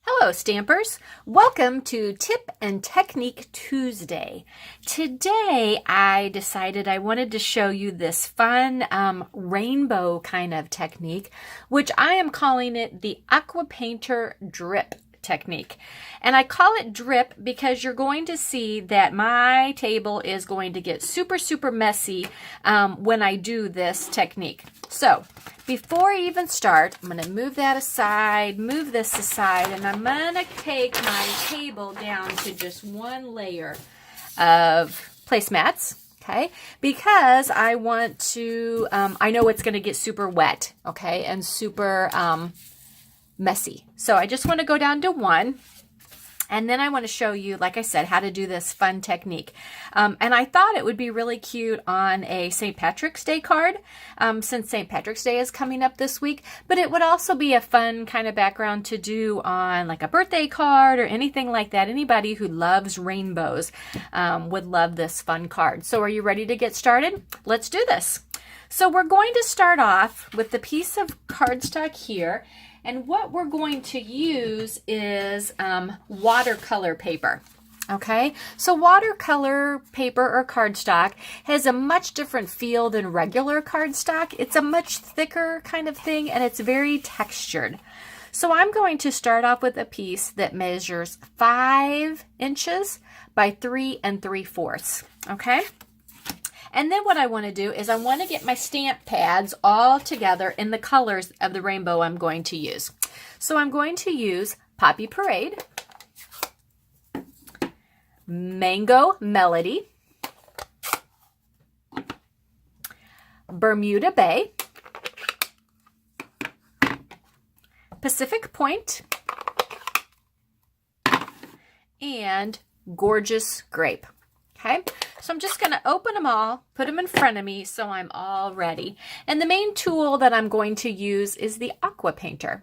Hello Stampers, welcome to Tip and Technique Tuesday. Today I decided I wanted to show you this fun rainbow kind of technique, which I am calling it the Aquapainter drip technique. And I call it drip because you're going to see that my table is going to get super messy when I do this technique. So before I even start, I'm going to move that aside, move this aside, and I'm going to take my table down to just one layer of placemats, okay? Because I want to, I know it's going to get super wet, okay, and super messy. So I just want to go down to one. And then I want to show you, like I said, how to do this fun technique. And I thought it would be really cute on a St. Patrick's Day card, since St. Patrick's Day is coming up this week. But it would also be a fun kind of background to do on like a birthday card or anything like that. Anybody who loves rainbows would love this fun card. So are you ready to get started? Let's do this. So we're going to start off with the piece of cardstock here. And what we're going to use is watercolor paper. Okay, so watercolor paper or cardstock has a much different feel than regular cardstock. It's a much thicker kind of thing and it's very textured. So I'm going to start off with a piece that measures 5 inches by 3 3/4. Okay. And then what I want to do is I want to get my stamp pads all together in the colors of the rainbow I'm going to use. So I'm going to use Poppy Parade, Mango Melody, Bermuda Bay, Pacific Point, and Gorgeous Grape. Okay, so I'm just going to open them all, put them in front of me so I'm all ready. And the main tool that I'm going to use is the Aquapainter.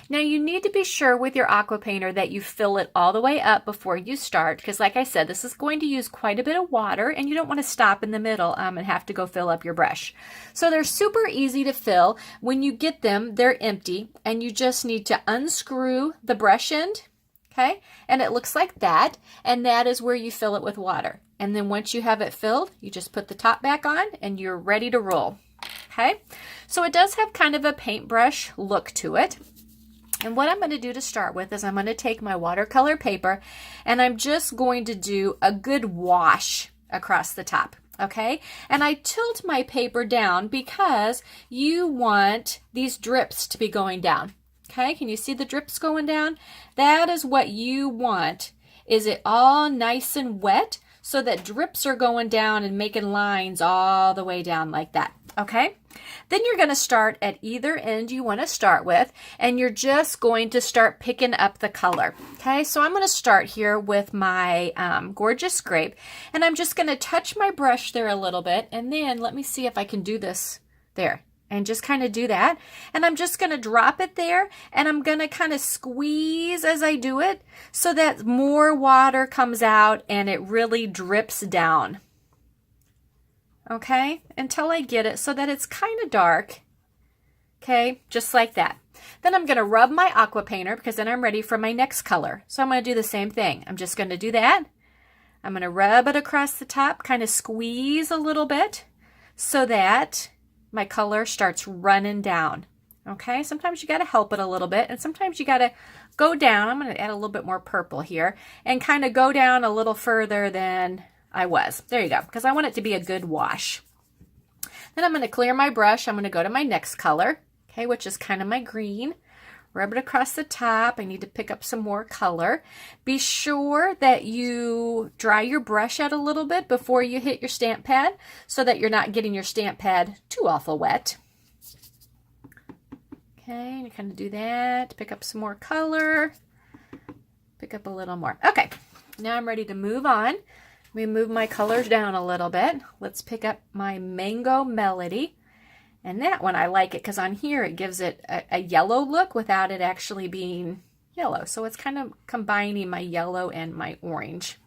Now you need to be sure with your Aquapainter that you fill it all the way up before you start, because like I said, this is going to use quite a bit of water and you don't want to stop in the middle and have to go fill up your brush. So they're super easy to fill. When you get them, they're empty and you just need to unscrew the brush end. Okay, and it looks like that, and that is where you fill it with water. And then once you have it filled, you just put the top back on and you're ready to roll. Okay, so it does have kind of a paintbrush look to it. And what I'm going to do to start with is I'm going to take my watercolor paper and I'm just going to do a good wash across the top. Okay, and I tilt my paper down because you want these drips to be going down. Okay, can you see the drips going down? That is what you want. Is it all nice and wet so that drips are going down and making lines all the way down like that. Okay, then you're going to start at either end you want to start with, and you're just going to start picking up the color. Okay, so I'm going to start here with my Gorgeous Grape, and I'm just going to touch my brush there a little bit, and then let me see if I can do this there. And just kind of do that. And I'm just going to drop it there and I'm going to kind of squeeze as I do it so that more water comes out and it really drips down. Okay, until I get it so that it's kind of dark. Okay, just like that. Then I'm going to rub my Aquapainter because then I'm ready for my next color. So I'm going to do the same thing. I'm just going to do that. I'm going to rub it across the top, kind of squeeze a little bit so that my color starts running down. Okay, sometimes you got to help it a little bit and sometimes you got to go down. I'm going to add a little bit more purple here and kind of go down a little further than I was. There you go, because I want it to be a good wash. Then I'm going to clear my brush. I'm going to go to my next color, okay, which is kind of my green. Rub it across the top. I need to pick up some more color. Be sure that you dry your brush out a little bit before you hit your stamp pad so that you're not getting your stamp pad too awful wet. Okay, you kind of do that. Pick up some more color. Pick up a little more. Okay, now I'm ready to move on. Let me move my colors down a little bit. Let's pick up my Mango Melody. And that one I like it because on here it gives it a yellow look without it actually being yellow. So it's kind of combining my yellow and my orange.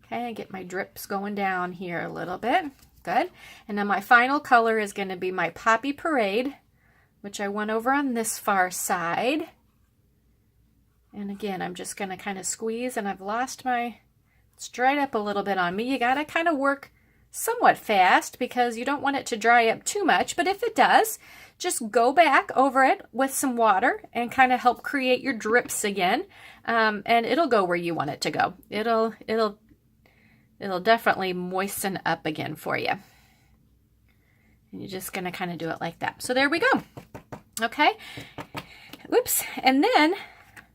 Okay, I get my drips going down here a little bit. Good. And then my final color is going to be my Poppy Parade, which I went over on this far side. And again, I'm just going to kind of squeeze, and I've lost my, it's dried up a little bit on me. You got to kind of work somewhat fast because you don't want it to dry up too much, but if it does, just go back over it with some water and kind of help create your drips again, and it'll go where you want it to go. It'll definitely moisten up again for you. And you're just going to kind of do it like that. So there we go. Okay. Whoops. And then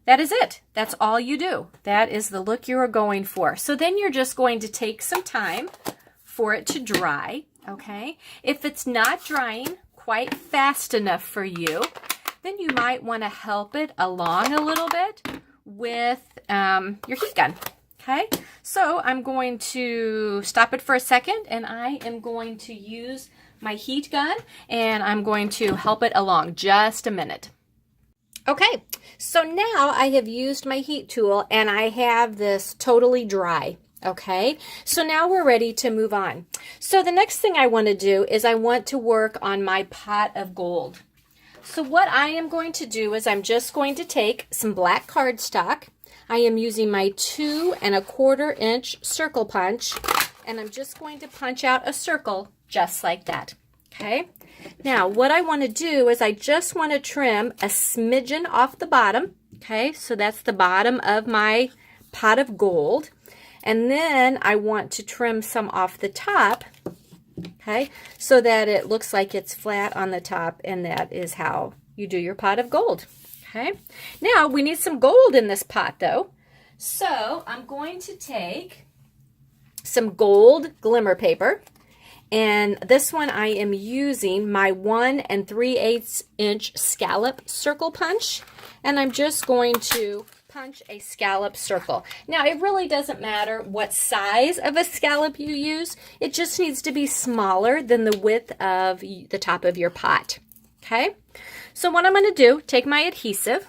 that is it. That's all you do. That is the look you are going for. So then you're just going to take some time for it to dry. Okay. If it's not drying quite fast enough for you, then you might want to help it along a little bit with your heat gun. Okay. So I'm going to stop it for a second, and I am going to use my heat gun, and I'm going to help it along just a minute. Okay, so now I have used my heat tool and I have this totally dry. Okay, so now we're ready to move on. So the next thing I want to do is I want to work on my pot of gold. So what I am going to do is I'm just going to take some black cardstock. I am using my 2 1/4 inch circle punch, and I'm just going to punch out a circle just like that. Okay, now what I want to do is I just want to trim a smidgen off the bottom. Okay, so that's the bottom of my pot of gold. And then I want to trim some off the top, okay, so that it looks like it's flat on the top, and that is how you do your pot of gold. Okay, now we need some gold in this pot though. So I'm going to take some gold glimmer paper, and this one I am using my 1 3/8 inch scallop circle punch, and I'm just going to punch a scallop circle. Now it really doesn't matter what size of a scallop you use, it just needs to be smaller than the width of the top of your pot. Okay, so what I'm going to do, take my adhesive,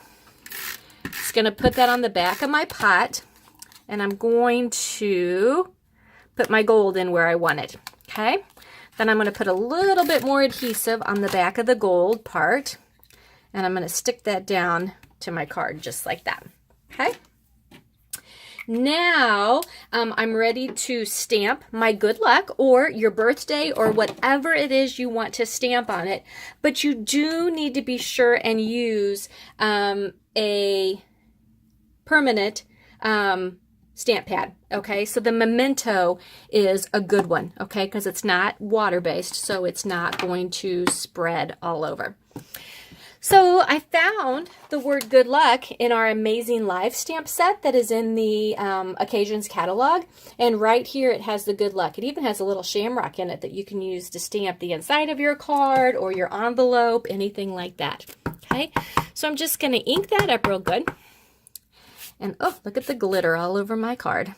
just going to put that on the back of my pot, and I'm going to put my gold in where I want it. Okay, then I'm going to put a little bit more adhesive on the back of the gold part, and I'm going to stick that down to my card just like that. Okay, now I'm ready to stamp my good luck or your birthday or whatever it is you want to stamp on it, but you do need to be sure and use a permanent stamp pad. Okay, so the Memento is a good one, okay, because it's not water-based, so it's not going to spread all over. So I found the word good luck in our Amazing Life stamp set that is in the Occasions catalog. And right here it has the good luck. It even has a little shamrock in it that you can use to stamp the inside of your card or your envelope, anything like that. Okay, so I'm just going to ink that up real good. And oh, look at the glitter all over my card.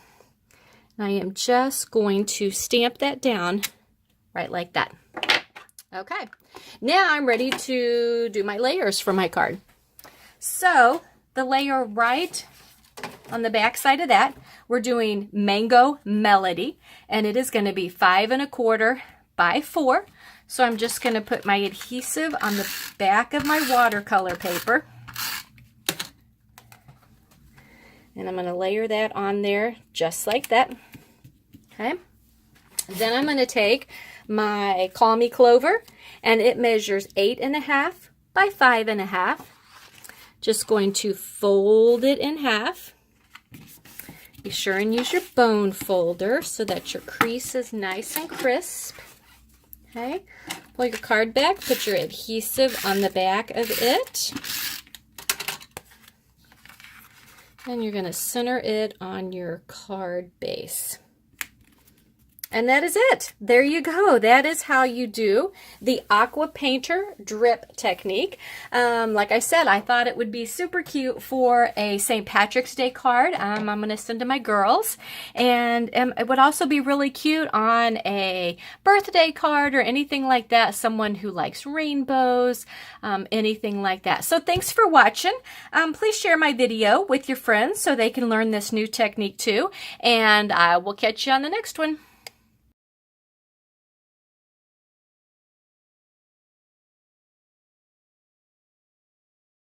And I am just going to stamp that down right like that. Okay, now I'm ready to do my layers for my card. So the layer right on the back side of that, we're doing Mango Melody, and it is going to be 5 1/4 by 4. So I'm just going to put my adhesive on the back of my watercolor paper, and I'm going to layer that on there just like that. Okay, then I'm going to take my Call Me Clover, and it measures 8 1/2 by 5 1/2. Just going to fold it in half. Be sure and use your bone folder so that your crease is nice and crisp. Okay, pull your card back, put your adhesive on the back of it, and you're going to center it on your card base. And that is it. There you go. That is how you do the Aquapainter drip technique. Like I said, I thought it would be super cute for a St. Patrick's Day card. I'm going to send to my girls. And it would also be really cute on a birthday card or anything like that. Someone who likes rainbows, anything like that. So thanks for watching. Please share my video with your friends so they can learn this new technique too. And I will catch you on the next one.